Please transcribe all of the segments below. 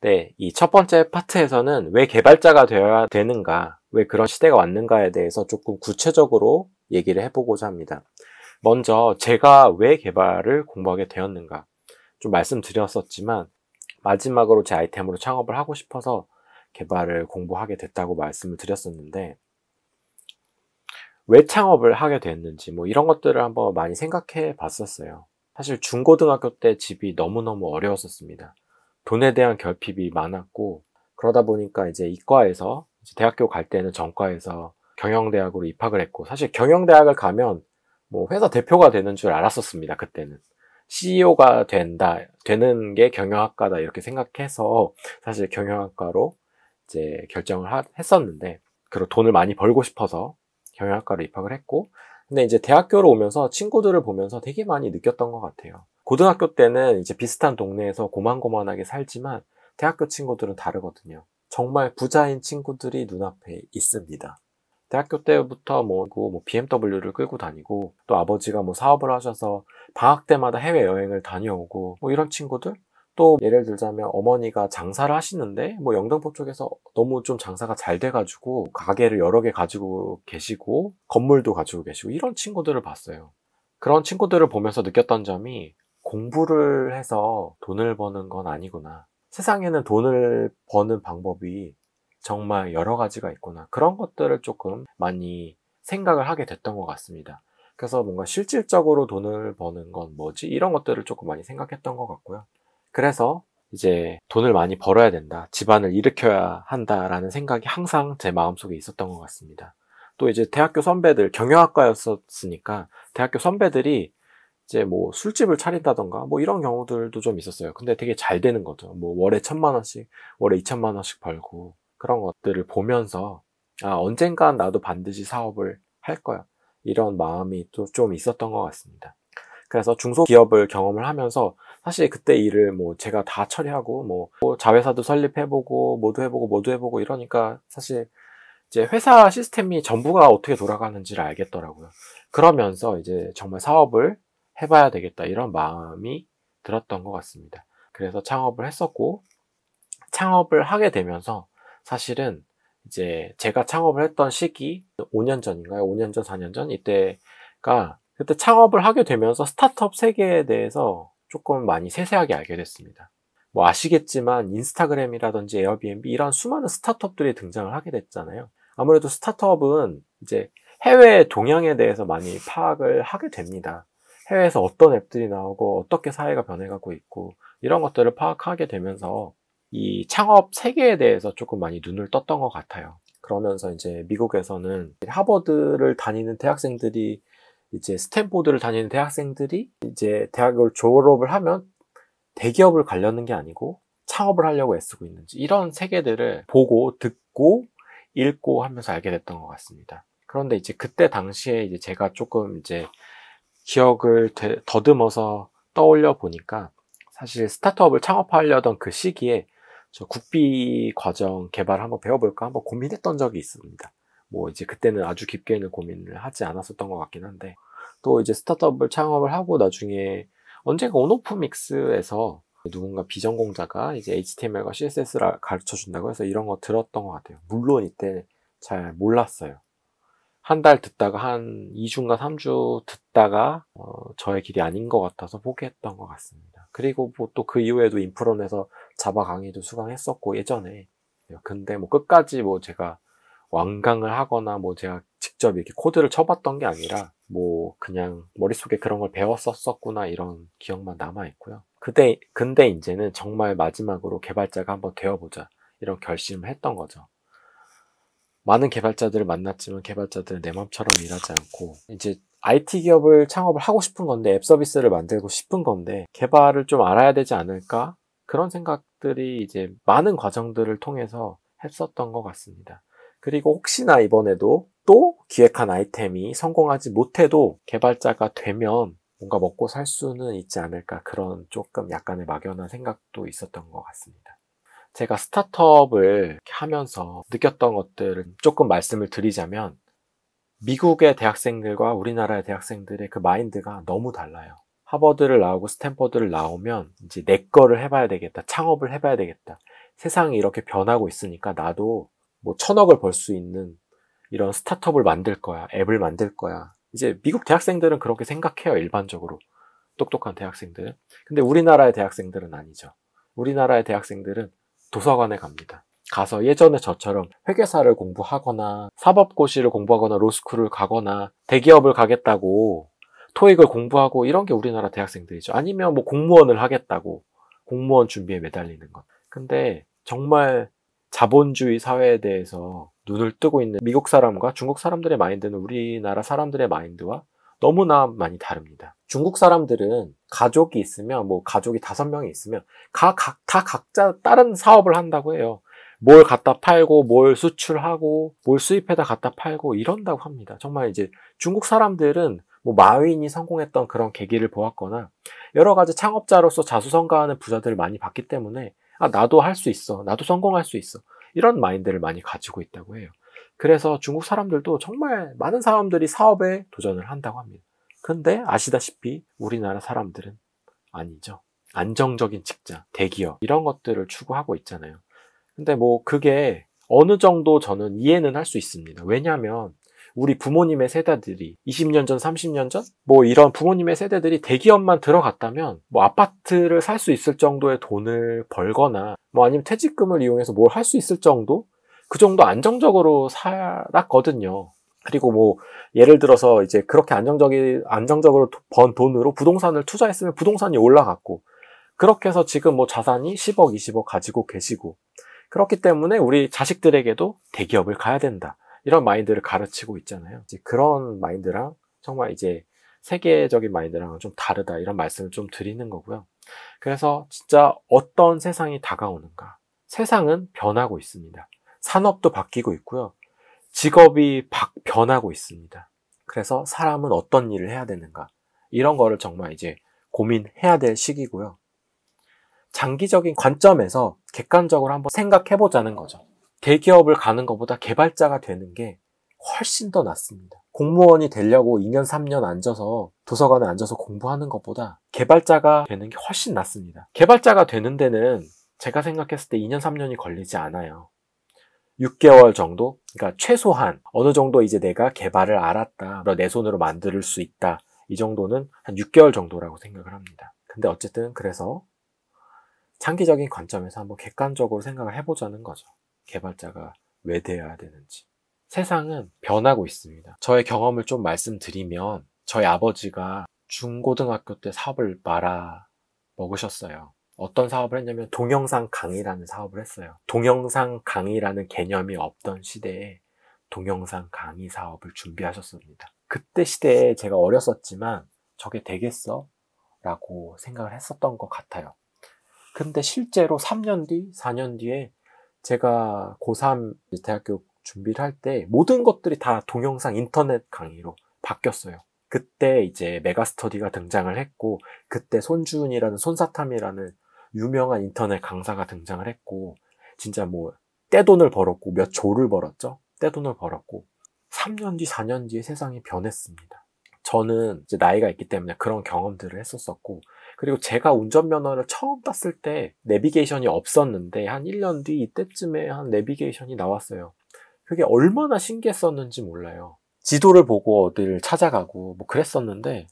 네, 이 첫 번째 파트에서는 왜 개발자가 되어야 되는가, 왜 그런 시대가 왔는가에 대해서 조금 구체적으로 얘기를 해보고자 합니다. 먼저 제가 왜 개발을 공부하게 되었는가 좀 말씀드렸었지만, 마지막으로 제 아이템으로 창업을 하고 싶어서 개발을 공부하게 됐다고 말씀을 드렸었는데, 왜 창업을 하게 됐는지 뭐 이런 것들을 한번 많이 생각해 봤었어요. 사실 중고등학교 때 집이 너무너무 어려웠었습니다. 돈에 대한 결핍이 많았고, 그러다 보니까 이제 이과에서 대학교 갈 때는 전과에서 경영대학으로 입학을 했고, 사실 경영대학을 가면 뭐 회사 대표가 되는 줄 알았었습니다. 그때는 CEO가 되는 게 경영학과다 이렇게 생각해서 사실 경영학과로 이제 결정을 했었는데, 그리고 돈을 많이 벌고 싶어서 경영학과로 입학을 했고, 근데 이제 대학교로 오면서 친구들을 보면서 되게 많이 느꼈던 것 같아요. 고등학교 때는 이제 비슷한 동네에서 고만고만하게 살지만 대학교 친구들은 다르거든요. 정말 부자인 친구들이 눈앞에 있습니다. 대학교 때부터 뭐 BMW를 끌고 다니고, 또 아버지가 뭐 사업을 하셔서 방학 때마다 해외여행을 다녀오고, 뭐 이런 친구들? 또 예를 들자면 어머니가 장사를 하시는데 뭐 영등포 쪽에서 너무 좀 장사가 잘 돼가지고 가게를 여러 개 가지고 계시고 건물도 가지고 계시고 이런 친구들을 봤어요. 그런 친구들을 보면서 느꼈던 점이, 공부를 해서 돈을 버는 건 아니구나. 세상에는 돈을 버는 방법이 정말 여러 가지가 있구나. 그런 것들을 조금 많이 생각을 하게 됐던 것 같습니다. 그래서 뭔가 실질적으로 돈을 버는 건 뭐지? 이런 것들을 조금 많이 생각했던 것 같고요. 그래서 이제 돈을 많이 벌어야 된다, 집안을 일으켜야 한다라는 생각이 항상 제 마음속에 있었던 것 같습니다. 또 이제 대학교 선배들, 경영학과였으니까 대학교 선배들이 이제 뭐 술집을 차린다던가 뭐 이런 경우들도 좀 있었어요. 근데 되게 잘 되는 거죠. 뭐 월에 1,000만 원씩, 월에 2,000만 원씩 벌고, 그런 것들을 보면서 언젠간 나도 반드시 사업을 할 거야, 이런 마음이 또 좀 있었던 것 같습니다. 그래서 중소기업을 경험을 하면서 사실 그때 일을 뭐 제가 다 처리하고 뭐 자회사도 설립해보고 모두 해보고 이러니까 사실 이제 회사 시스템이 전부가 어떻게 돌아가는지를 알겠더라고요. 그러면서 이제 정말 사업을 해봐야 되겠다, 이런 마음이 들었던 것 같습니다. 그래서 창업을 했었고, 창업을 하게 되면서 사실은 이제 제가 창업을 했던 시기 5년 전인가요? 5년 전, 4년 전 이때가, 그때 창업을 하게 되면서 스타트업 세계에 대해서 조금 많이 세세하게 알게 됐습니다. 뭐 아시겠지만 인스타그램이라든지 에어비앤비 이런 수많은 스타트업들이 등장을 하게 됐잖아요. 아무래도 스타트업은 이제 해외 동향에 대해서 많이 파악을 하게 됩니다. 해외에서 어떤 앱들이 나오고 어떻게 사회가 변해가고 있고 이런 것들을 파악하게 되면서 이 창업 세계에 대해서 조금 많이 눈을 떴던 것 같아요. 그러면서 이제 미국에서는 하버드를 다니는 대학생들이, 이제 스탠포드를 다니는 대학생들이 이제 대학을 졸업을 하면 대기업을 가려는 게 아니고 창업을 하려고 애쓰고 있는지, 이런 세계들을 보고 듣고 읽고 하면서 알게 됐던 것 같습니다. 그런데 이제 그때 당시에 이제 제가 조금 이제 기억을 더듬어서 떠올려 보니까, 사실 스타트업을 창업하려던 그 시기에 저 국비 과정 개발 한번 배워볼까 한번 고민했던 적이 있습니다. 뭐 이제 그때는 아주 깊게는 고민을 하지 않았었던 것 같긴 한데, 또 이제 스타트업을 창업을 하고 나중에 언젠가 온오프믹스에서 누군가 비전공자가 이제 HTML과 CSS를 가르쳐 준다고 해서 이런 거 들었던 것 같아요. 물론 이때 잘 몰랐어요. 한 달 듣다가 한 2주인가 3주 듣다가 저의 길이 아닌 것 같아서 포기했던 것 같습니다. 그리고 뭐 또 그 이후에도 인프론에서 자바 강의도 수강했었고 예전에. 근데 뭐 끝까지 뭐 제가 완강을 하거나 뭐 제가 직접 이렇게 코드를 쳐봤던 게 아니라 뭐 그냥 머릿속에 그런 걸 배웠었구나, 이런 기억만 남아있고요. 근데 이제는 정말 마지막으로 개발자가 한번 되어보자, 이런 결심을 했던 거죠. 많은 개발자들을 만났지만 개발자들은 내 맘처럼 일하지 않고, 이제 IT 기업을 창업을 하고 싶은 건데, 앱 서비스를 만들고 싶은 건데 개발을 좀 알아야 되지 않을까? 그런 생각들이 이제 많은 과정들을 통해서 했었던 것 같습니다. 그리고 혹시나 이번에도 또 기획한 아이템이 성공하지 못해도 개발자가 되면 뭔가 먹고 살 수는 있지 않을까, 그런 조금 약간의 막연한 생각도 있었던 것 같습니다. 제가 스타트업을 하면서 느꼈던 것들을 조금 말씀을 드리자면, 미국의 대학생들과 우리나라의 대학생들의 그 마인드가 너무 달라요. 하버드를 나오고 스탠퍼드를 나오면 이제 내 거를 해봐야 되겠다. 창업을 해봐야 되겠다. 세상이 이렇게 변하고 있으니까 나도 뭐 1,000억을 벌 수 있는 이런 스타트업을 만들 거야. 앱을 만들 거야. 이제 미국 대학생들은 그렇게 생각해요. 일반적으로. 똑똑한 대학생들은. 근데 우리나라의 대학생들은 아니죠. 우리나라의 대학생들은 도서관에 갑니다. 가서 예전에 저처럼 회계사를 공부하거나 사법고시를 공부하거나 로스쿨을 가거나 대기업을 가겠다고 토익을 공부하고 이런 게 우리나라 대학생들이죠. 아니면 뭐 공무원을 하겠다고 공무원 준비에 매달리는 것. 근데 정말 자본주의 사회에 대해서 눈을 뜨고 있는 미국 사람과 중국 사람들의 마인드는 우리나라 사람들의 마인드와 너무나 많이 다릅니다. 중국 사람들은 가족이 있으면 뭐 가족이 5명이 있으면 다 각자 다른 사업을 한다고 해요. 뭘 갖다 팔고 뭘 수출하고 뭘 수입해다 갖다 팔고 이런다고 합니다. 정말 이제 중국 사람들은 뭐 마윈이 성공했던 그런 계기를 보았거나 여러 가지 창업자로서 자수성가하는 부자들을 많이 봤기 때문에 나도 할 수 있어. 나도 성공할 수 있어. 이런 마인드를 많이 가지고 있다고 해요. 그래서 중국 사람들도 정말 많은 사람들이 사업에 도전을 한다고 합니다. 근데 아시다시피 우리나라 사람들은 아니죠. 안정적인 직장, 대기업 이런 것들을 추구하고 있잖아요. 근데 뭐 그게 어느 정도 저는 이해는 할 수 있습니다. 왜냐하면 우리 부모님의 세대들이 20년 전, 30년 전 뭐 이런 부모님의 세대들이 대기업만 들어갔다면 뭐 아파트를 살 수 있을 정도의 돈을 벌거나 뭐 아니면 퇴직금을 이용해서 뭘 할 수 있을 정도? 그 정도 안정적으로 살았거든요. 그리고 뭐 예를 들어서 이제 그렇게 안정적으로 번 돈으로 부동산을 투자했으면 부동산이 올라갔고 그렇게 해서 지금 뭐 자산이 10억, 20억 가지고 계시고 그렇기 때문에 우리 자식들에게도 대기업을 가야 된다. 이런 마인드를 가르치고 있잖아요. 이제 그런 마인드랑 정말 이제 세계적인 마인드랑은 좀 다르다. 이런 말씀을 좀 드리는 거고요. 그래서 진짜 어떤 세상이 다가오는가. 세상은 변하고 있습니다. 산업도 바뀌고 있고요. 직업이 변하고 있습니다. 그래서 사람은 어떤 일을 해야 되는가. 이런 거를 정말 이제 고민해야 될 시기고요. 장기적인 관점에서 객관적으로 한번 생각해보자는 거죠. 대기업을 가는 것보다 개발자가 되는 게 훨씬 더 낫습니다. 공무원이 되려고 2년, 3년 앉아서 도서관에 앉아서 공부하는 것보다 개발자가 되는 게 훨씬 낫습니다. 개발자가 되는 데는 제가 생각했을 때 2년, 3년이 걸리지 않아요. 6개월 정도? 그러니까 최소한 어느 정도 이제 내가 개발을 알았다. 내 손으로 만들 수 있다. 이 정도는 한 6개월 정도라고 생각을 합니다. 근데 어쨌든 그래서 장기적인 관점에서 한번 객관적으로 생각을 해보자는 거죠. 개발자가 왜 되어야 되는지. 세상은 변하고 있습니다. 저의 경험을 좀 말씀드리면 저희 아버지가 중고등학교 때 사업을 말아 먹으셨어요. 어떤 사업을 했냐면 동영상 강의라는 사업을 했어요. 동영상 강의라는 개념이 없던 시대에 동영상 강의 사업을 준비하셨습니다. 그때 시대에 제가 어렸었지만 저게 되겠어? 라고 생각을 했었던 것 같아요. 근데 실제로 3년 뒤, 4년 뒤에 제가 고3 대학교 준비를 할 때 모든 것들이 다 동영상 인터넷 강의로 바뀌었어요. 그때 이제 메가스터디가 등장을 했고 그때 손사탐이라는 유명한 인터넷 강사가 등장을 했고 진짜 뭐 떼돈을 벌었고 몇 조를 벌었죠. 떼돈을 벌었고 3년 뒤, 4년 뒤에 세상이 변했습니다. 저는 이제 나이가 있기 때문에 그런 경험들을 했었었고 그리고 제가 운전면허를 처음 땄을 때 내비게이션이 없었는데 한 1년 뒤 이때쯤에 한 내비게이션이 나왔어요. 그게 얼마나 신기했었는지 몰라요. 지도를 보고 어디를 찾아가고 뭐 그랬었는데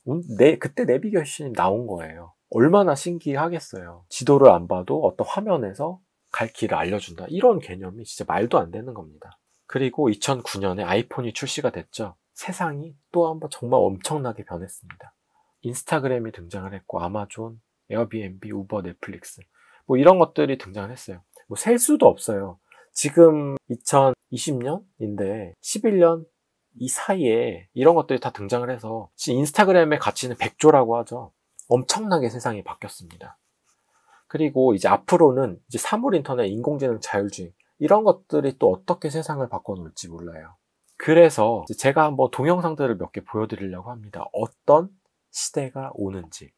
그때 내비게이션이 나온 거예요. 얼마나 신기하겠어요. 지도를 안 봐도 어떤 화면에서 갈 길을 알려준다. 이런 개념이 진짜 말도 안 되는 겁니다. 그리고 2009년에 아이폰이 출시가 됐죠. 세상이 또 한번 정말 엄청나게 변했습니다. 인스타그램이 등장을 했고 아마존, 에어비앤비, 우버, 넷플릭스 뭐 이런 것들이 등장을 했어요. 뭐 셀 수도 없어요. 지금 2020년인데 11년 이 사이에 이런 것들이 다 등장을 해서 인스타그램의 가치는 100조라고 하죠. 엄청나게 세상이 바뀌었습니다. 그리고 이제 앞으로는 이제 사물 인터넷, 인공지능, 자율주행 이런 것들이 또 어떻게 세상을 바꿔놓을지 몰라요. 그래서 제가 한번 동영상들을 몇 개 보여드리려고 합니다. 어떤 시대가 오는지.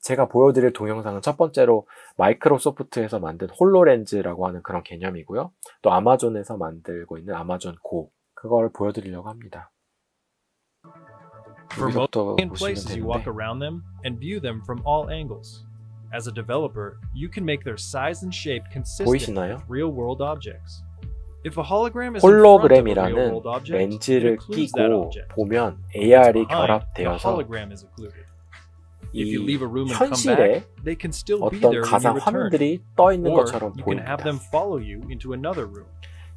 제가 보여드릴 동영상은 첫 번째로 마이크로소프트에서 만든 홀로렌즈라고 하는 그런 개념이고요. 또 아마존에서 만들고 있는 아마존 고. 그걸 보여드리려고 합니다. For most 여기서부터 보시면 places, you walk 되는데 around them and view them from all angles. As a developer, you can make their size and shape consistent 보이시나요? with real-world objects. If a hologram is in front of a 홀로그램이라는 real-world object, it 렌즈를 occludes that 끼고 object. 보면 If it's AR이 behind, the 결합되어서 hologram is occluded. If you 이 leave a room and come 현실에 back, they can still be 어떤 there when you 가상 return. 화면들이 떠 있는 Or 것처럼 you can have 보입니다. them follow you into another room.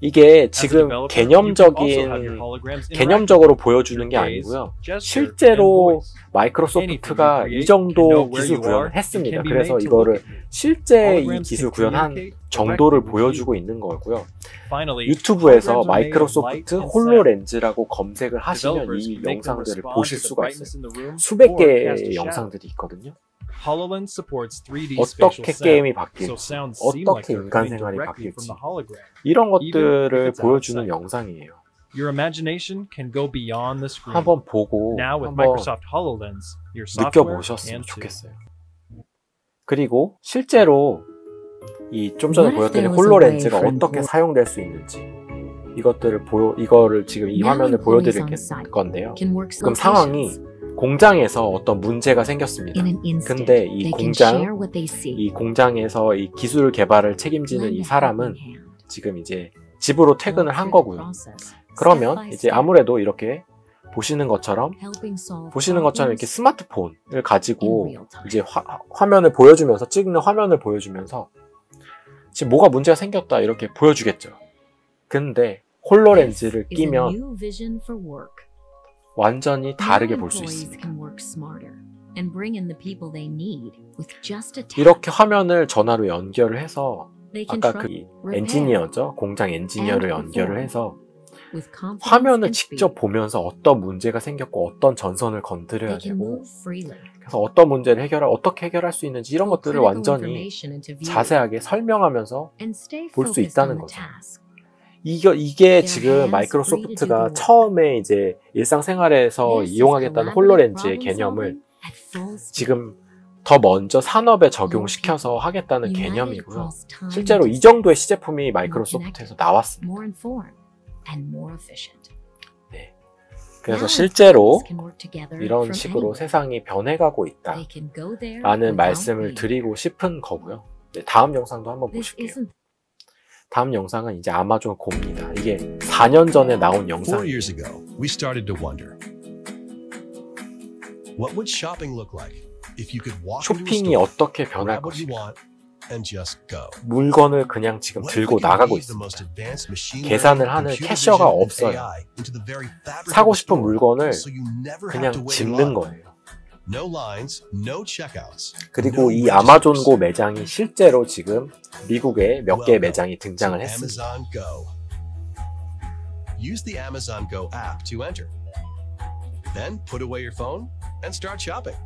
이게 As a 지금 developer, you can also have your 개념적인 holograms interact 개념적으로 with 보여주는 your 게 gaze, 아니고요. gesture, and 실제로 voice. 마이크로소프트가 Anything you 이 create can know 정도 where 기술 you 구현을 are and 했습니다. can be 그래서 made to look 이거를 at you. 실제 이 Holograms 기술 can 구현한 communicate 정도를 directly with 보여주고 you. 있는 거고요. Finally, 유튜브에서 holograms are made of light 마이크로소프트 and sound. 홀로렌즈라고 검색을 하시면 Developers 이 can make them 영상들을 respond 보실 to the 수가 brightness 있어요. in the room 수백 or cast a 개의 shadow. 영상들이 있거든요. HoloLens supports 3D spatial 어떻게 sound, 게임이 so 바뀔지, sounds seem like 어떻게 they're 인간 coming 생활이 directly from 바뀔지 the hologram. 이런 Even if 것들을 it's 보여주는 outside. 영상이에요. Your imagination can go beyond the screen. 한번 보고 Now with 한번 Microsoft HoloLens, your software 느껴보셨으면 can too. 좋겠어요. 그리고 실제로 이 좀 전에 What if 보여드린 there was a 홀로렌즈가 way for 어떻게 사용될 수 있는지 이거를 지금 이 Now 화면을 employees 보여드릴 on site 건데요. can work 지금 상황이 locations. 공장에서 어떤 문제가 생겼습니다. In an instant, 근데 이 they can 공장, share what they see. 이 공장에서 이 기술 개발을 책임지는 Lend 이 a 사람은 helping hand. 지금 이제 집으로 퇴근을 Walk 한 through the 거고요. process, 그러면 step by 이제 step, 아무래도 이렇게 보시는 것처럼 helping solve 이렇게 problems 스마트폰을 in 가지고 real time. 이제 화면을 보여주면서 찍는 화면을 보여주면서 지금 뭐가 문제가 생겼다 이렇게 보여주겠죠. 근데 홀로렌즈를 This is a 끼면 new vision for work. 완전히 다르게 Now 볼 수 employees 있습니다. can work smarter and bring in the people they need with just a tap. 이렇게 화면을 전화로 연결을 해서 They can 아까 그 trust, repair 엔지니어죠. 공장 엔지니어를 and 연결을 perform 해서 with confidence 화면을 and 직접 speed. 보면서 어떤 문제가 생겼고 어떤 전선을 건드려야 They can 되고 move freely. 그래서 어떤 문제를 어떻게 해결할 수 있는지 이런 pull 것들을 critical 완전히 information into view 자세하게 설명하면서 and stay 볼 수 focused 있다는 on the 거죠. task. 이게 Their 지금 hands free to do 마이크로소프트가 the work. 처음에 이제 일상생활에서 This is 이용하겠다는 collaborative 홀로렌즈의 problem 개념을 solving at full speed. 지금 더 먼저 산업에 적용시켜서 하겠다는 United 개념이고요. across time 실제로 and 이 정도의 시제품이 마이크로소프트에서 나왔습니다. more informed and more efficient. 그래서 Now 실제로 employees can work together 이런 from 식으로 anywhere. 세상이 변해가고 They can go there 있다라는 without 말씀을 leaving. 드리고 싶은 거고요. 네, 다음 영상도 한번 This 보실게요. isn't 다음 영상은 이제 아마존 고입니다. 이게 4년 전에 나온 4 영상이에요. years ago, we started to wonder, what would shopping look like if you could walk into a 쇼핑이 store, 어떻게 변할 grab what you 것인가. want, and just go? 물건을 그냥 지금 What if 들고 we could 나가고 weave the most 있습니다. advanced machine 계산을 learning, 하는 computer 캐셔가 vision, and 없어요. AI into the very fabric 사고 of the 싶은 store, 물건을 so you never have 그냥 to wait in 집는 line. 거예요. No lines, no checkouts. 그리고 no 이 registers. 아마존고 매장이 실제로 지금 미국에 몇 개의 매장이 등장을 to 했습니다. Amazon Go. Use the Amazon Go app to enter. Then put away your phone and start shopping.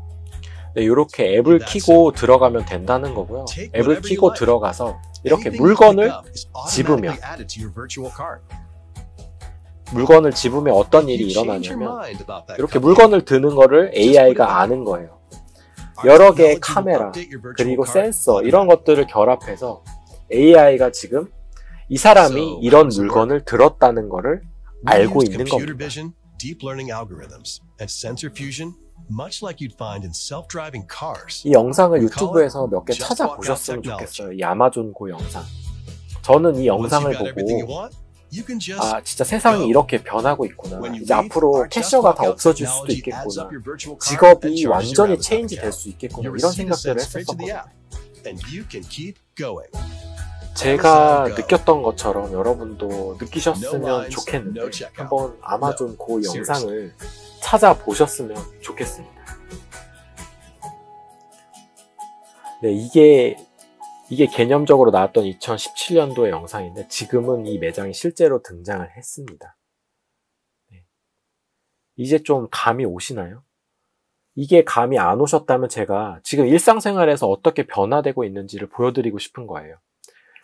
네, 이렇게 앱을 키고 들어가면 된다는 거고요. 앱을 키고 들어가서 이렇게 Anything you 물건을 pick up is 집으면 automatically added to your virtual cart. 물건을 집으면 어떤 일이 You change your 일어나냐면 mind about that 이렇게 company. 물건을 드는 거를 AI가 아는 거예요. Our 여러 개의 technology will 카메라 update your virtual 그리고 cart 센서 이런 것들을 결합해서 AI가 지금 이 사람이 이런 물건을 들었다는 거를 We 알고 use 있는 computer 겁니다. vision, deep learning algorithms, and sensor fusion, much like you'd find in self-driving cars. 이 영상을 유튜브에서 몇 개 찾아보셨으면 좋겠어요. 이 아마존 고 영상. 저는 이 Once 영상을 you've got everything you 보고 want, you can just 아 진짜 세상이 이렇게 변하고 있구나. When you 이제 leave, 앞으로 our 캐셔가 다 checkout 없어질 수도 technology adds 있겠구나. up your virtual cart and 직업이 charges your 완전히 Amazon 체인지 될 account. 수 있겠구나. Your 이런 receipt is 생각들을 sent straight to the 했었거든요. app, and you can keep going. 제가 Amazon Go. 느꼈던 것처럼 여러분도 No 느끼셨으면 lines, 좋겠는데 no checkout. 한번 아마존 고 Seriously. 영상을 찾아보셨으면 좋겠습니다. 네, 이게 개념적으로 나왔던 2017년도의 영상인데 지금은 이 매장이 실제로 등장을 했습니다. 네. 이제 좀 감이 오시나요? 이게 감이 안 오셨다면 제가 지금 일상생활에서 어떻게 변화되고 있는지를 보여드리고 싶은 거예요.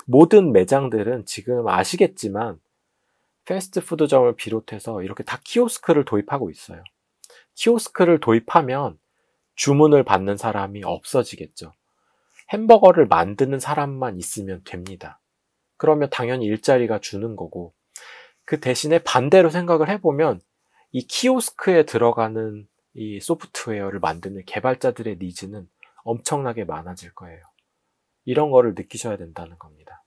모든 매장들은 지금 아시겠지만 패스트푸드점을 비롯해서 이렇게 다 키오스크를 도입하고 있어요. 키오스크를 도입하면 주문을 받는 사람이 없어지겠죠. 햄버거를 만드는 사람만 있으면 됩니다. 그러면 당연히 일자리가 주는 거고, 그 대신에 반대로 생각을 해보면 이 키오스크에 들어가는 이 소프트웨어를 만드는 개발자들의 니즈는 엄청나게 많아질 거예요. 이런 거를 느끼셔야 된다는 겁니다.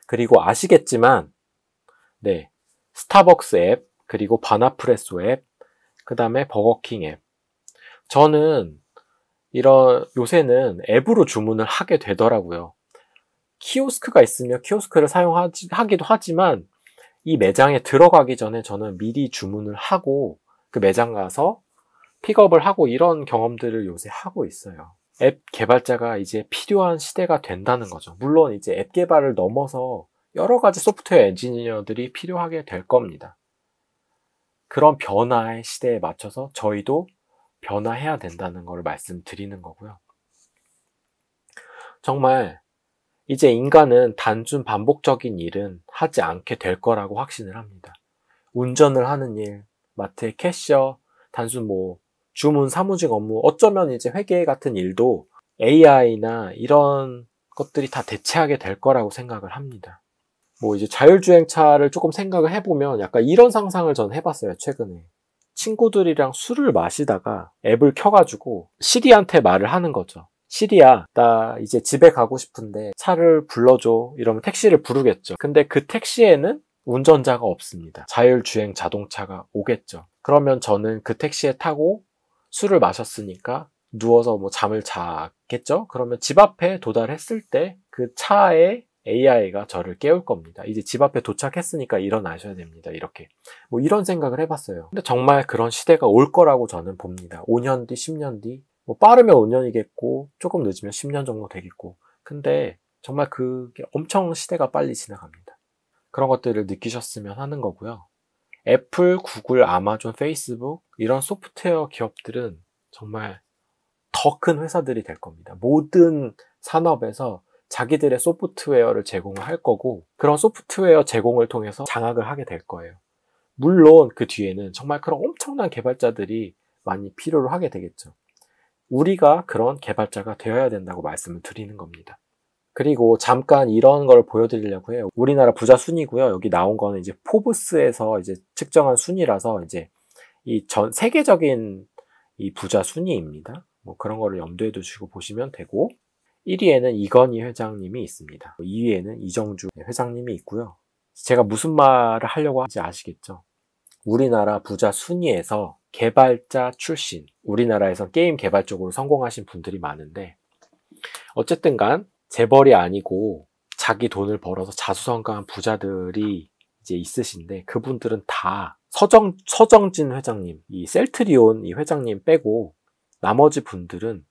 그리고 아시겠지만, 네, 스타벅스 앱, 그리고 바나프레소 앱, 그 다음에 버거킹 앱. 저는 요새는 앱으로 주문을 하게 되더라고요. 키오스크가 있으면 키오스크를 사용하기도 하지만, 이 매장에 들어가기 전에 저는 미리 주문을 하고, 그 매장 가서 픽업을 하고 이런 경험들을 요새 하고 있어요. 앱 개발자가 이제 필요한 시대가 된다는 거죠. 물론 이제 앱 개발을 넘어서 여러 가지 소프트웨어 엔지니어들이 필요하게 될 겁니다. 그런 변화의 시대에 맞춰서 저희도 변화해야 된다는 걸 말씀드리는 거고요. 정말 이제 인간은 단순 반복적인 일은 하지 않게 될 거라고 확신을 합니다. 운전을 하는 일, 마트의 캐셔, 단순 주문, 사무직 업무, 어쩌면 이제 회계 같은 일도 AI나 이런 것들이 다 대체하게 될 거라고 생각을 합니다. 이제 자율주행차를 조금 생각을 해보면 약간 이런 상상을 전 해봤어요, 최근에. 친구들이랑 술을 마시다가 앱을 켜가지고 시리한테 말을 하는 거죠. 시리야, 나 이제 집에 가고 싶은데 차를 불러줘. 이러면 택시를 부르겠죠. 근데 그 택시에는 운전자가 없습니다. 자율주행 자동차가 오겠죠. 그러면 저는 그 택시에 타고 술을 마셨으니까 누워서 잠을 자겠죠? 그러면 집 앞에 도달했을 때 그 차에 AI가 저를 깨울 겁니다. 이제 집 앞에 도착했으니까 일어나셔야 됩니다. 이렇게. 이런 생각을 해봤어요. 근데 정말 그런 시대가 올 거라고 저는 봅니다. 5년 뒤, 10년 뒤. 빠르면 5년이겠고, 조금 늦으면 10년 정도 되겠고. 근데 정말 그게 엄청 시대가 빨리 지나갑니다. 그런 것들을 느끼셨으면 하는 거고요. 애플, 구글, 아마존, 페이스북 이런 소프트웨어 기업들은 정말 더 큰 회사들이 될 겁니다. 모든 산업에서 자기들의 소프트웨어를 제공을 할 거고 그런 소프트웨어 제공을 통해서 장악을 하게 될 거예요. 물론 그 뒤에는 정말 그런 엄청난 개발자들이 많이 필요로 하게 되겠죠. 우리가 그런 개발자가 되어야 된다고 말씀을 드리는 겁니다. 그리고 잠깐 이런 걸 보여드리려고 해요. 우리나라 부자 순위고요. 여기 나온 거는 이제 포브스에서 이제 측정한 순위라서 이제 이 전 세계적인 이 부자 순위입니다. 그런 거를 염두에 두시고 보시면 되고 1위에는 이건희 회장님이 있습니다. 2위에는 이정주 회장님이 있고요. 제가 무슨 말을 하려고 하는지 아시겠죠? 우리나라 부자 순위에서 개발자 출신, 우리나라에서 게임 개발 쪽으로 성공하신 분들이 많은데 어쨌든 간 재벌이 아니고 자기 돈을 벌어서 자수성가한 부자들이 이제 있으신데 그분들은 다 서정진 회장님, 이 셀트리온 이 회장님 빼고 나머지 분들은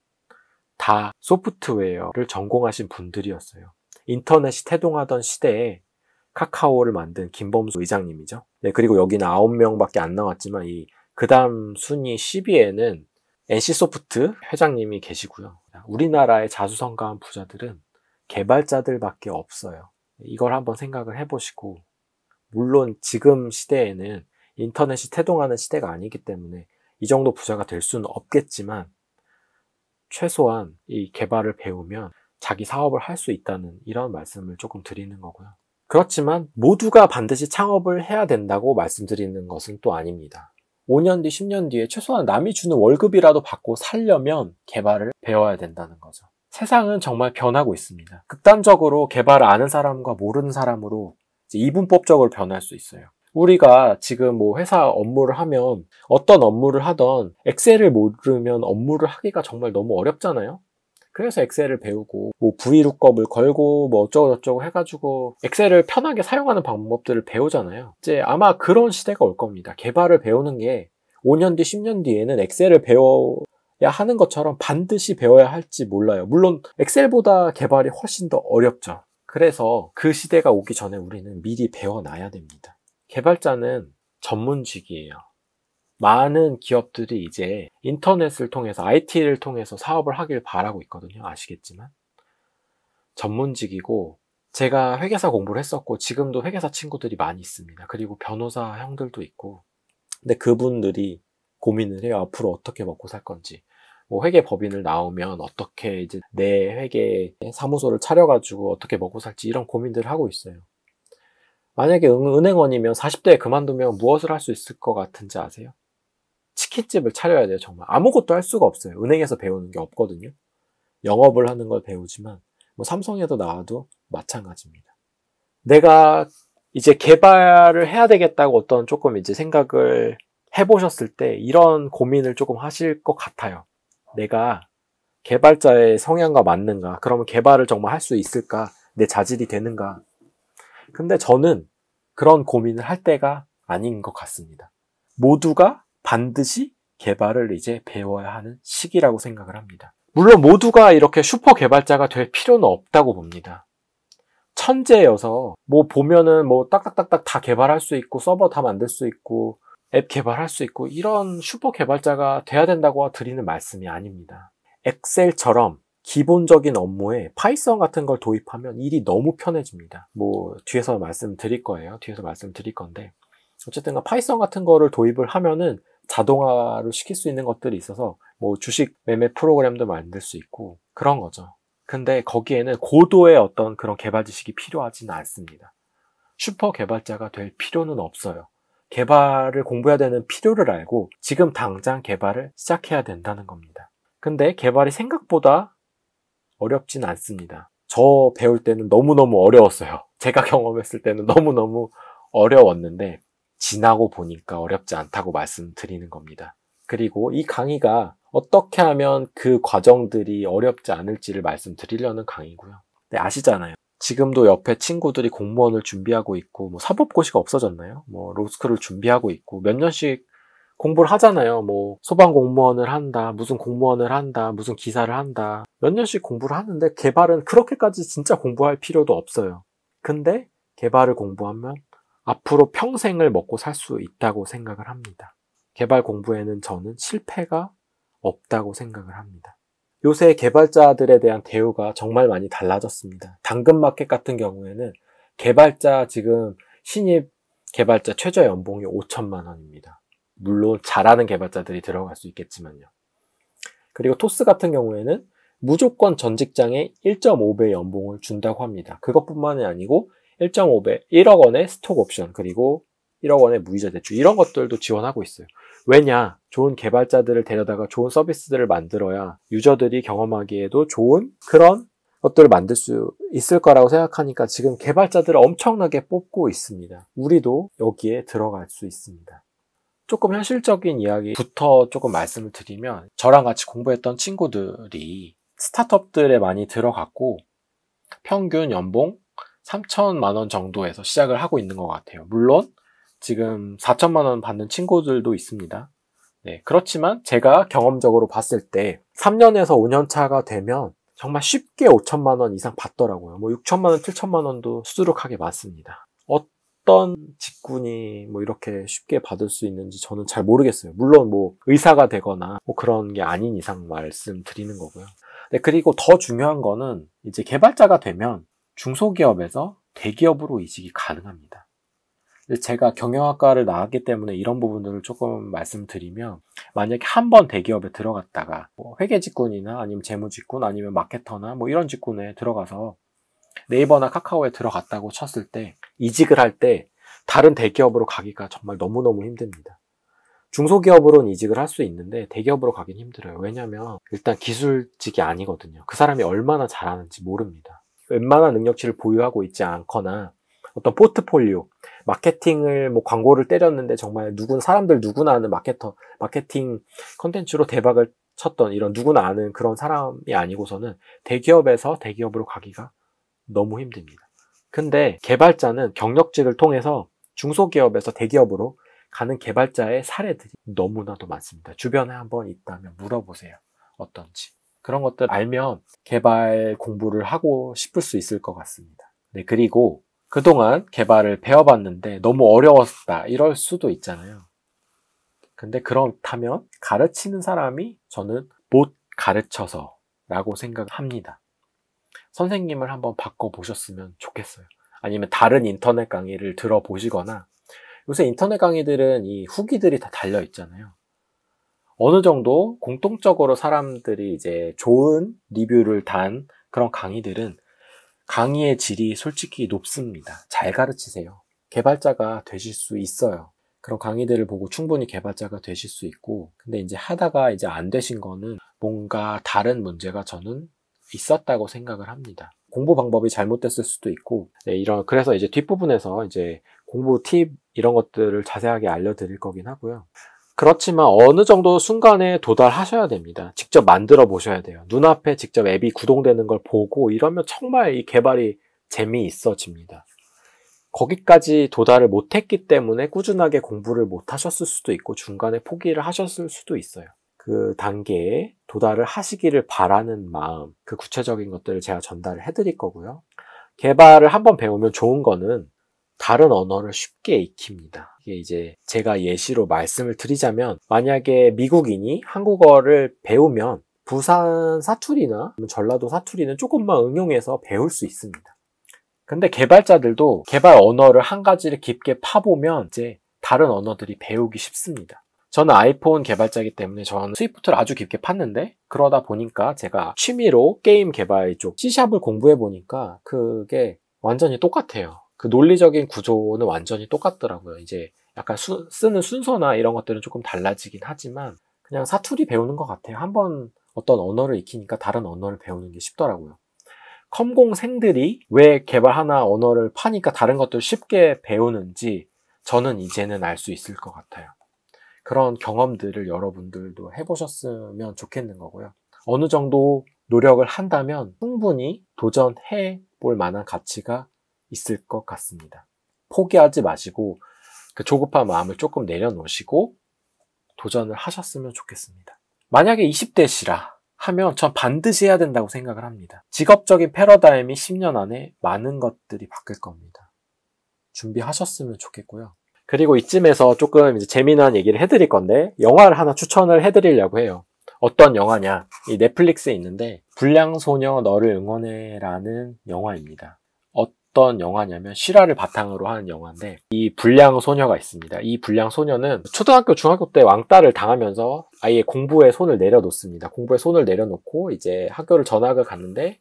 다 소프트웨어를 전공하신 분들이었어요. 인터넷이 태동하던 시대에 카카오를 만든 김범수 의장님이죠. 네, 그리고 여기는 9명밖에 안 나왔지만 그 다음 순위 10위에는 NC소프트 회장님이 계시고요. 우리나라의 자수성가한 부자들은 개발자들밖에 없어요. 이걸 한번 생각을 해보시고 물론 지금 시대에는 인터넷이 태동하는 시대가 아니기 때문에 이 정도 부자가 될 수는 없겠지만 최소한 이 개발을 배우면 자기 사업을 할 수 있다는 이런 말씀을 조금 드리는 거고요. 그렇지만 모두가 반드시 창업을 해야 된다고 말씀드리는 것은 또 아닙니다. 5년 뒤, 10년 뒤에 최소한 남이 주는 월급이라도 받고 살려면 개발을 배워야 된다는 거죠. 세상은 정말 변하고 있습니다. 극단적으로 개발을 아는 사람과 모르는 사람으로 이분법적으로 변할 수 있어요. 우리가 지금 회사 업무를 하면 어떤 업무를 하던 엑셀을 모르면 업무를 하기가 정말 너무 어렵잖아요. 그래서 엑셀을 배우고 VLOOKUP을 걸고 어쩌고저쩌고 해가지고 엑셀을 편하게 사용하는 방법들을 배우잖아요. 이제 아마 그런 시대가 올 겁니다. 개발을 배우는 게 5년 뒤, 10년 뒤에는 엑셀을 배워야 하는 것처럼 반드시 배워야 할지 몰라요. 물론 엑셀보다 개발이 훨씬 더 어렵죠. 그래서 그 시대가 오기 전에 우리는 미리 배워놔야 됩니다. 개발자는 전문직이에요. 많은 기업들이 이제 인터넷을 통해서 IT를 통해서 사업을 하길 바라고 있거든요. 아시겠지만 전문직이고 제가 회계사 공부를 했었고 지금도 회계사 친구들이 많이 있습니다. 그리고 변호사 형들도 있고 근데 그분들이 고민을 해요. 앞으로 어떻게 먹고 살 건지 회계법인을 나오면 어떻게 이제 내 회계 사무소를 차려가지고 어떻게 먹고 살지 이런 고민들을 하고 있어요. 만약에 은행원이면 40대에 그만두면 무엇을 할 수 있을 것 같은지 아세요? 치킨집을 차려야 돼요. 정말 아무것도 할 수가 없어요. 은행에서 배우는 게 없거든요. 영업을 하는 걸 배우지만 뭐 삼성에도 나와도 마찬가지입니다. 내가 이제 개발을 해야 되겠다고 어떤 조금 이제 생각을 해보셨을 때 이런 고민을 조금 하실 것 같아요. 내가 개발자의 성향과 맞는가? 그러면 개발을 정말 할 수 있을까? 내 자질이 되는가? 근데 저는 그런 고민을 할 때가 아닌 것 같습니다. 모두가 반드시 개발을 이제 배워야 하는 시기라고 생각을 합니다. 물론 모두가 이렇게 슈퍼 개발자가 될 필요는 없다고 봅니다. 천재여서 뭐 보면은 뭐 딱딱딱딱 다 개발할 수 있고 서버 다 만들 수 있고 앱 개발할 수 있고 이런 슈퍼 개발자가 돼야 된다고 드리는 말씀이 아닙니다. 엑셀처럼 기본적인 업무에 파이썬 같은 걸 도입하면 일이 너무 편해집니다. 뭐 뒤에서 말씀드릴 거예요. 뒤에서 말씀드릴 건데 어쨌든 파이썬 같은 거를 도입을 하면은 자동화로 시킬 수 있는 것들이 있어서 뭐 주식 매매 프로그램도 만들 수 있고 그런 거죠. 근데 거기에는 고도의 어떤 그런 개발 지식이 필요하지는 않습니다. 슈퍼 개발자가 될 필요는 없어요. 개발을 공부해야 되는 필요를 알고 지금 당장 개발을 시작해야 된다는 겁니다. 근데 개발이 생각보다 어렵진 않습니다. 저 배울 때는 너무너무 어려웠어요. 제가 경험했을 때는 너무너무 어려웠는데 지나고 보니까 어렵지 않다고 말씀드리는 겁니다. 그리고 이 강의가 어떻게 하면 그 과정들이 어렵지 않을지를 말씀드리려는 강의고요. 네, 아시잖아요. 지금도 옆에 친구들이 공무원을 준비하고 있고 뭐 사법고시가 없어졌나요? 뭐 로스쿨을 준비하고 있고 몇 년씩 공부를 하잖아요. 뭐 소방 공무원을 한다, 무슨 공무원을 한다, 무슨 기사를 한다. 몇 년씩 공부를 하는데 개발은 그렇게까지 진짜 공부할 필요도 없어요. 근데 개발을 공부하면 앞으로 평생을 먹고 살 수 있다고 생각을 합니다. 개발 공부에는 저는 실패가 없다고 생각을 합니다. 요새 개발자들에 대한 대우가 정말 많이 달라졌습니다. 당근마켓 같은 경우에는 개발자 지금 신입 개발자 최저 연봉이 5천만 원입니다. 물론 잘하는 개발자들이 들어갈 수 있겠지만요. 그리고 토스 같은 경우에는 무조건 전 직장에 1.5배 연봉을 준다고 합니다. 그것뿐만이 아니고 1.5배, 1억 원의 스톡 옵션, 그리고 1억 원의 무이자 대출 이런 것들도 지원하고 있어요. 왜냐? 좋은 개발자들을 데려다가 좋은 서비스들을 만들어야 유저들이 경험하기에도 좋은 그런 것들을 만들 수 있을 거라고 생각하니까 지금 개발자들을 엄청나게 뽑고 있습니다. 우리도 여기에 들어갈 수 있습니다. 조금 현실적인 이야기부터 조금 말씀을 드리면 저랑 같이 공부했던 친구들이 스타트업들에 많이 들어갔고 평균 연봉 3천만 원 정도에서 시작을 하고 있는 것 같아요. 물론 지금 4천만 원 받는 친구들도 있습니다. 네, 그렇지만 제가 경험적으로 봤을 때 3년에서 5년 차가 되면 정말 쉽게 5천만 원 이상 받더라고요. 뭐 6천만 원, 7천만 원도 수두룩하게 받습니다. 어떤 직군이 뭐 이렇게 쉽게 받을 수 있는지 저는 잘 모르겠어요. 물론 뭐 의사가 되거나 뭐 그런 게 아닌 이상 말씀드리는 거고요. 네, 그리고 더 중요한 거는 이제 개발자가 되면 중소기업에서 대기업으로 이직이 가능합니다. 제가 경영학과를 나왔기 때문에 이런 부분들을 조금 말씀드리면 만약에 한 번 대기업에 들어갔다가 뭐 회계직군이나 아니면 재무직군 아니면 마케터나 뭐 이런 직군에 들어가서 네이버나 카카오에 들어갔다고 쳤을 때 이직을 할 때 다른 대기업으로 가기가 정말 너무너무 힘듭니다. 중소기업으로는 이직을 할 수 있는데 대기업으로 가긴 힘들어요. 왜냐면 일단 기술직이 아니거든요. 그 사람이 얼마나 잘하는지 모릅니다. 웬만한 능력치를 보유하고 있지 않거나 어떤 포트폴리오, 마케팅을 뭐 광고를 때렸는데 정말 사람들 누구나 아는 마케팅 컨텐츠로 대박을 쳤던 이런 누구나 아는 그런 사람이 아니고서는 대기업에서 대기업으로 가기가 너무 힘듭니다. 근데 개발자는 경력직을 통해서 중소기업에서 대기업으로 가는 개발자의 사례들이 너무나도 많습니다. 주변에 한번 있다면 물어보세요. 어떤지. 그런 것들 알면 개발 공부를 하고 싶을 수 있을 것 같습니다. 네, 그리고 그동안 개발을 배워봤는데 너무 어려웠다 이럴 수도 있잖아요. 근데 그렇다면 가르치는 사람이 저는 못 가르쳐서 라고 생각합니다. 선생님을 한번 바꿔보셨으면 좋겠어요. 아니면 다른 인터넷 강의를 들어보시거나 요새 인터넷 강의들은 이 후기들이 다 달려 있잖아요. 어느 정도 공통적으로 사람들이 이제 좋은 리뷰를 단 그런 강의들은 강의의 질이 솔직히 높습니다. 잘 가르치세요. 개발자가 되실 수 있어요. 그런 강의들을 보고 충분히 개발자가 되실 수 있고, 근데 이제 하다가 이제 안 되신 거는 뭔가 다른 문제가 저는 있었다고 생각을 합니다. 공부 방법이 잘못됐을 수도 있고, 네, 그래서 이제 뒷부분에서 이제 공부 팁 이런 것들을 자세하게 알려드릴 거긴 하고요. 그렇지만 어느 정도 순간에 도달하셔야 됩니다. 직접 만들어 보셔야 돼요. 눈앞에 직접 앱이 구동되는 걸 보고 이러면 정말 이 개발이 재미있어집니다. 거기까지 도달을 못했기 때문에 꾸준하게 공부를 못하셨을 수도 있고 중간에 포기를 하셨을 수도 있어요. 그 단계에 도달을 하시기를 바라는 마음, 그 구체적인 것들을 제가 전달을 해드릴 거고요. 개발을 한번 배우면 좋은 거는 다른 언어를 쉽게 익힙니다. 이게 이제 제가 예시로 말씀을 드리자면, 만약에 미국인이 한국어를 배우면 부산 사투리나 전라도 사투리는 조금만 응용해서 배울 수 있습니다. 근데 개발자들도 개발 언어를 한 가지를 깊게 파보면 이제 다른 언어들이 배우기 쉽습니다. 저는 아이폰 개발자이기 때문에 저는 스위프트를 아주 깊게 팠는데, 그러다 보니까 제가 취미로 게임 개발 쪽 C샵을 공부해 보니까 그게 완전히 똑같아요. 그 논리적인 구조는 완전히 똑같더라고요. 이제 약간 쓰는 순서나 이런 것들은 조금 달라지긴 하지만 그냥 사투리 배우는 것 같아요. 한번 어떤 언어를 익히니까 다른 언어를 배우는 게 쉽더라고요. 컴공생들이 왜 개발 하나 언어를 파니까 다른 것들을 쉽게 배우는지 저는 이제는 알 수 있을 것 같아요. 그런 경험들을 여러분들도 해보셨으면 좋겠는 거고요. 어느 정도 노력을 한다면 충분히 도전해 볼 만한 가치가 있을 것 같습니다. 포기하지 마시고 그 조급한 마음을 조금 내려놓으시고 도전을 하셨으면 좋겠습니다. 만약에 20대시라 하면 전 반드시 해야 된다고 생각을 합니다. 직업적인 패러다임이 10년 안에 많은 것들이 바뀔 겁니다. 준비하셨으면 좋겠고요. 그리고 이쯤에서 조금 이제 재미난 얘기를 해드릴 건데, 영화를 하나 추천을 해드리려고 해요. 어떤 영화냐? 이 넷플릭스에 있는데 불량소녀 너를 응원해라는 영화입니다. 어떤 영화냐면 실화를 바탕으로 하는 영화인데, 이 불량소녀가 있습니다. 이 불량소녀는 초등학교, 중학교 때 왕따를 당하면서 아예 공부에 손을 내려놓습니다. 공부에 손을 내려놓고 이제 학교를 전학을 갔는데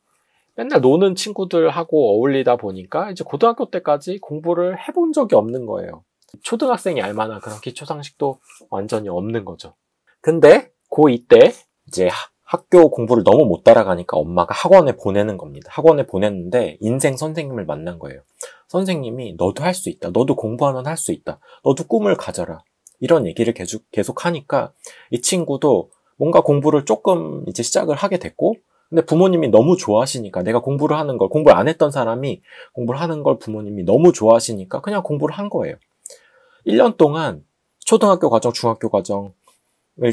맨날 노는 친구들하고 어울리다 보니까 이제 고등학교 때까지 공부를 해본 적이 없는 거예요. 초등학생이 알만한 그런 기초상식도 완전히 없는 거죠. 근데 고2 때 이제 학교 공부를 너무 못 따라가니까 엄마가 학원에 보내는 겁니다. 학원에 보냈는데 인생 선생님을 만난 거예요. 선생님이 너도 할 수 있다. 너도 공부하면 할 수 있다. 너도 꿈을 가져라. 이런 얘기를 계속 하니까 이 친구도 뭔가 공부를 조금 이제 시작을 하게 됐고, 근데 부모님이 너무 좋아하시니까, 내가 공부를 하는 걸, 공부를 안 했던 사람이 공부를 하는 걸 부모님이 너무 좋아하시니까 그냥 공부를 한 거예요. 1년 동안 초등학교 과정, 중학교 과정을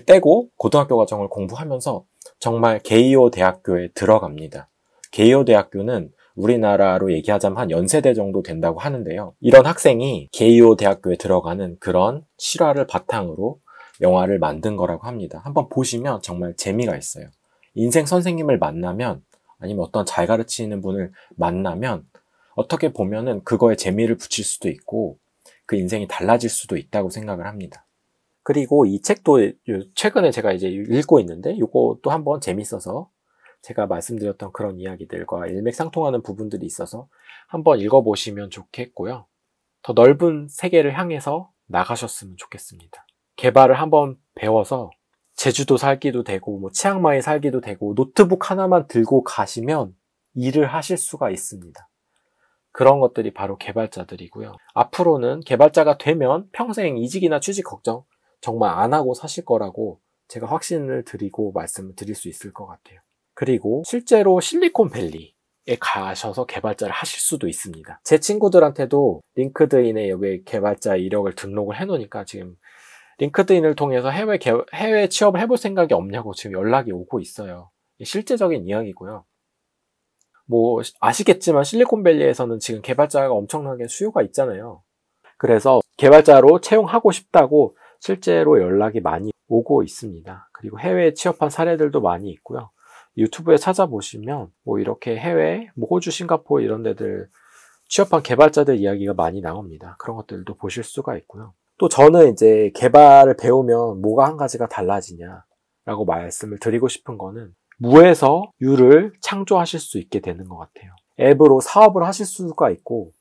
떼고 고등학교 과정을 공부하면서 정말 게이오 대학교에 들어갑니다. 게이오 대학교는 우리나라로 얘기하자면 한 연세대 정도 된다고 하는데요. 이런 학생이 게이오 대학교에 들어가는 그런 실화를 바탕으로 영화를 만든 거라고 합니다. 한번 보시면 정말 재미가 있어요. 인생 선생님을 만나면, 아니면 어떤 잘 가르치는 분을 만나면 어떻게 보면은 그거에 재미를 붙일 수도 있고 그 인생이 달라질 수도 있다고 생각을 합니다. 그리고 이 책도 최근에 제가 이제 읽고 있는데, 이것도 한번 재밌어서 제가 말씀드렸던 그런 이야기들과 일맥상통하는 부분들이 있어서 한번 읽어보시면 좋겠고요. 더 넓은 세계를 향해서 나가셨으면 좋겠습니다. 개발을 한번 배워서 제주도 살기도 되고 뭐 치앙마이 살기도 되고 노트북 하나만 들고 가시면 일을 하실 수가 있습니다. 그런 것들이 바로 개발자들이고요. 앞으로는 개발자가 되면 평생 이직이나 취직 걱정 정말 안 하고 사실 거라고 제가 확신을 드리고 말씀을 드릴 수 있을 것 같아요. 그리고 실제로 실리콘밸리에 가셔서 개발자를 하실 수도 있습니다. 제 친구들한테도 링크드인에 여기 개발자 이력을 등록을 해놓으니까 지금 링크드인을 통해서 해외 취업을 해볼 생각이 없냐고 지금 연락이 오고 있어요. 실제적인 이야기고요. 뭐 아시겠지만 실리콘밸리에서는 지금 개발자가 엄청나게 수요가 있잖아요. 그래서 개발자로 채용하고 싶다고 실제로 연락이 많이 오고 있습니다. 그리고 해외에 취업한 사례들도 많이 있고요. 유튜브에 찾아보시면 뭐 이렇게 해외, 뭐 호주, 싱가포르 이런 데들 취업한 개발자들 이야기가 많이 나옵니다. 그런 것들도 보실 수가 있고요. 또 저는 이제 개발을 배우면 뭐가 한 가지가 달라지냐라고 말씀을 드리고 싶은 거는, 무에서 유를 창조하실 수 있게 되는 것 같아요. 앱으로 사업을 하실 수가 있고,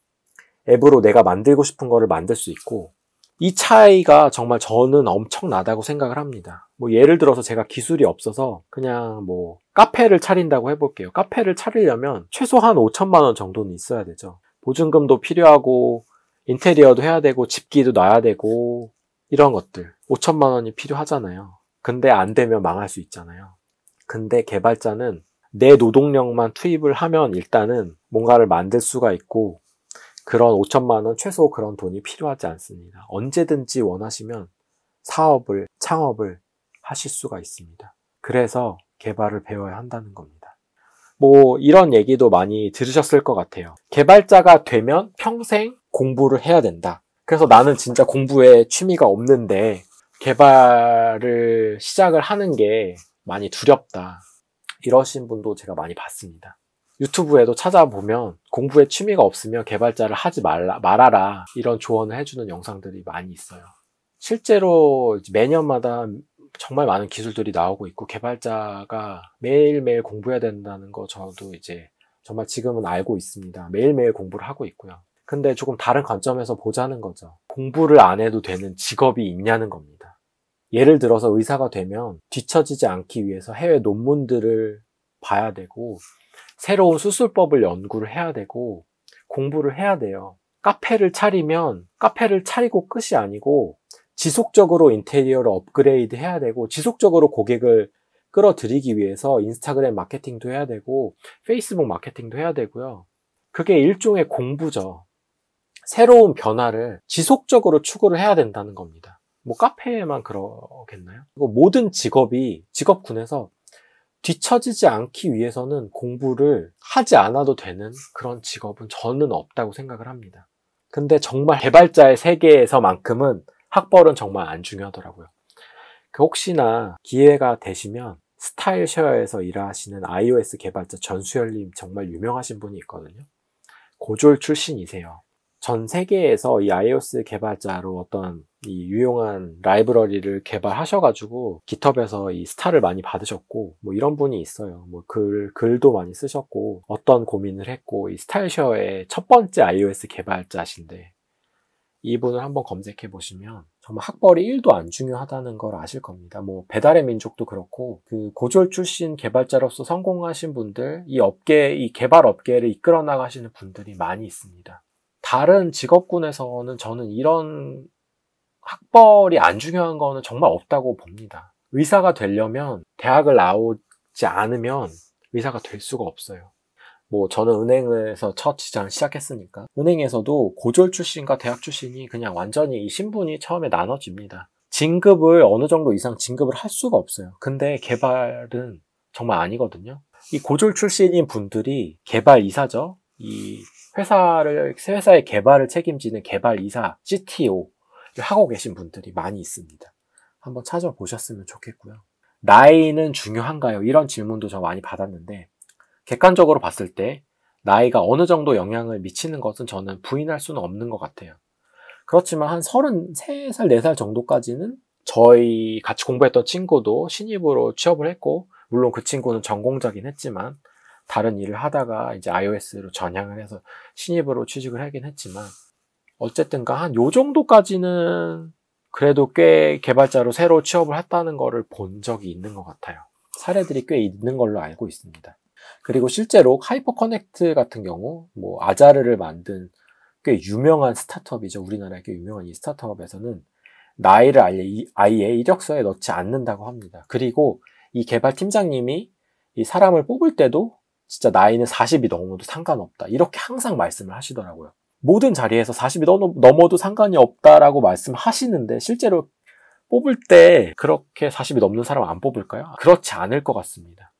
앱으로 내가 만들고 싶은 거를 만들 수 있고, 이 차이가 정말 저는 엄청나다고 생각을 합니다. 뭐 예를 들어서 제가 기술이 없어서 그냥 뭐 카페를 차린다고 해볼게요. 카페를 차리려면 최소한 5천만 원 정도는 있어야 되죠. 보증금도 필요하고 인테리어도 해야 되고 집기도 놔야 되고 이런 것들 5천만 원이 필요하잖아요. 근데 안 되면 망할 수 있잖아요. 근데 개발자는 내 노동력만 투입을 하면 일단은 뭔가를 만들 수가 있고 그런 5천만 원 최소 그런 돈이 필요하지 않습니다. 언제든지 원하시면 사업을, 창업을 하실 수가 있습니다. 그래서 개발을 배워야 한다는 겁니다. 뭐 이런 얘기도 많이 들으셨을 것 같아요. 개발자가 되면 평생 공부를 해야 된다. 그래서 나는 진짜 공부에 취미가 없는데 개발을 시작을 하는 게 많이 두렵다. 이러신 분도 제가 많이 봤습니다. 유튜브에도 찾아보면 공부에 취미가 없으면 개발자를 하지 말아라 이런 조언을 해주는 영상들이 많이 있어요. 실제로 매년마다 정말 많은 기술들이 나오고 있고 개발자가 매일매일 공부해야 된다는 거 저도 이제 정말 지금은 알고 있습니다. 매일매일 공부를 하고 있고요. 근데 조금 다른 관점에서 보자는 거죠. 공부를 안 해도 되는 직업이 있냐는 겁니다. 예를 들어서 의사가 되면 뒤처지지 않기 위해서 해외 논문들을 봐야 되고 새로운 수술법을 연구를 해야 되고 공부를 해야 돼요. 카페를 차리면 카페를 차리고 끝이 아니고 지속적으로 인테리어를 업그레이드 해야 되고 지속적으로 고객을 끌어들이기 위해서 인스타그램 마케팅도 해야 되고 페이스북 마케팅도 해야 되고요. 그게 일종의 공부죠. 새로운 변화를 지속적으로 추구를 해야 된다는 겁니다. 뭐 카페에만 그러겠나요? 모든 직업이 직업군에서 뒤처지지 않기 위해서는 공부를 하지 않아도 되는 그런 직업은 저는 없다고 생각을 합니다. 근데 정말 개발자의 세계에서만큼은 학벌은 정말 안 중요하더라고요. 혹시나 기회가 되시면 스타일쉐어에서 일하시는 iOS 개발자 전수열님 정말 유명하신 분이 있거든요. 고졸 출신이세요. 전 세계에서 이 iOS 개발자로 어떤 이 유용한 라이브러리를 개발하셔가지고 깃허브에서 이 스타를 많이 받으셨고 뭐 이런 분이 있어요. 뭐 글도 많이 쓰셨고 어떤 고민을 했고 이 스타일쉐어의 첫 번째 iOS 개발자신데 이분을 한번 검색해 보시면 정말 학벌이 1도 안 중요하다는 걸 아실 겁니다. 뭐 배달의 민족도 그렇고 그 고졸 출신 개발자로서 성공하신 분들, 이 개발 업계를 이끌어 나가시는 분들이 많이 있습니다. 다른 직업군에서는 저는 이런 학벌이 안 중요한 거는 정말 없다고 봅니다. 의사가 되려면 대학을 나오지 않으면 의사가 될 수가 없어요. 뭐 저는 은행에서 첫 직장을 시작했으니까 은행에서도 고졸 출신과 대학 출신이 그냥 완전히 이 신분이 처음에 나눠집니다. 진급을 어느 정도 이상 진급을 할 수가 없어요. 근데 개발은 정말 아니거든요. 이 고졸 출신인 분들이 개발이사죠. 이 회사의 개발을 책임지는 개발이사, CTO를 하고 계신 분들이 많이 있습니다. 한번 찾아보셨으면 좋겠고요. 나이는 중요한가요? 이런 질문도 저 많이 받았는데 객관적으로 봤을 때 나이가 어느 정도 영향을 미치는 것은 저는 부인할 수는 없는 것 같아요. 그렇지만 한 33살, 4살 정도까지는 저희 같이 공부했던 친구도 신입으로 취업을 했고 물론 그 친구는 전공자긴 했지만 다른 일을 하다가 이제 iOS로 전향을 해서 신입으로 취직을 하긴 했지만 어쨌든가 한 요 정도까지는 그래도 꽤 개발자로 새로 취업을 했다는 거를 본 적이 있는 것 같아요. 사례들이 꽤 있는 걸로 알고 있습니다. 그리고 실제로 하이퍼 커넥트 같은 경우 뭐 아자르를 만든 꽤 유명한 스타트업이죠. 우리나라에 꽤 유명한 이 스타트업에서는 나이를 아예 이력서에 넣지 않는다고 합니다. 그리고 이 개발 팀장님이 이 사람을 뽑을 때도 진짜 나이는 40이 넘어도 상관없다. 이렇게 항상 말씀을 하시더라고요. 모든 자리에서 40이 넘어도 상관이 없다라고 말씀하시는데 실제로 뽑을 때 그렇게 40이 넘는 사람 안 뽑을까요? 그렇지 않을 것 같습니다.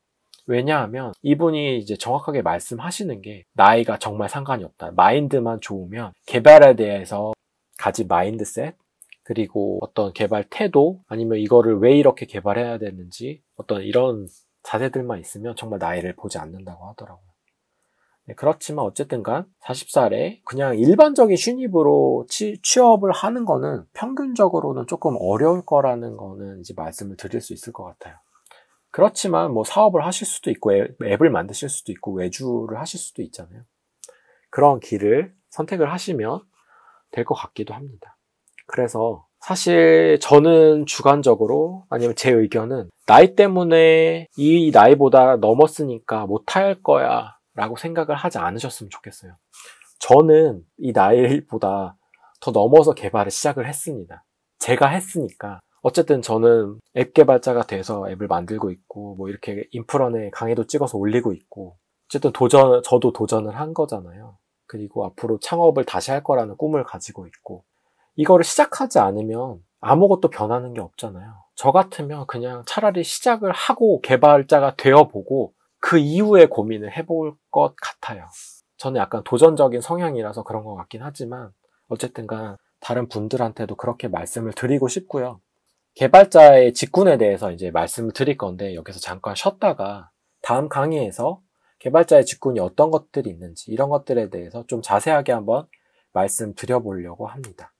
왜냐하면 이분이 이제 정확하게 말씀하시는 게 나이가 정말 상관이 없다. 마인드만 좋으면 개발에 대해서 가진 마인드셋 그리고 어떤 개발 태도 아니면 이거를 왜 이렇게 개발해야 되는지 어떤 이런 자세들만 있으면 정말 나이를 보지 않는다고 하더라고요. 네, 그렇지만 어쨌든 간 40살에 그냥 일반적인 신입으로 취업을 하는 거는 평균적으로는 조금 어려울 거라는 거는 이제 말씀을 드릴 수 있을 것 같아요. 그렇지만 뭐 사업을 하실 수도 있고 앱을 만드실 수도 있고 외주를 하실 수도 있잖아요. 그런 길을 선택을 하시면 될 것 같기도 합니다. 그래서 사실 저는 주관적으로 아니면 제 의견은 나이 때문에 이 나이보다 넘었으니까 못할 거야 라고 생각을 하지 않으셨으면 좋겠어요. 저는 이 나이보다 더 넘어서 개발을 시작을 했습니다. 제가 했으니까. 어쨌든 저는 앱 개발자가 돼서 앱을 만들고 있고 뭐 이렇게 인프런에 강의도 찍어서 올리고 있고 어쨌든 저도 도전을 한 거잖아요. 그리고 앞으로 창업을 다시 할 거라는 꿈을 가지고 있고 이거를 시작하지 않으면 아무것도 변하는 게 없잖아요. 저 같으면 그냥 차라리 시작을 하고 개발자가 되어보고 그 이후에 고민을 해볼 것 같아요. 저는 약간 도전적인 성향이라서 그런 것 같긴 하지만 어쨌든간 다른 분들한테도 그렇게 말씀을 드리고 싶고요. 개발자의 직군에 대해서 이제 말씀을 드릴 건데 여기서 잠깐 쉬었다가 다음 강의에서 개발자의 직군이 어떤 것들이 있는지 이런 것들에 대해서 좀 자세하게 한번 말씀드려보려고 합니다.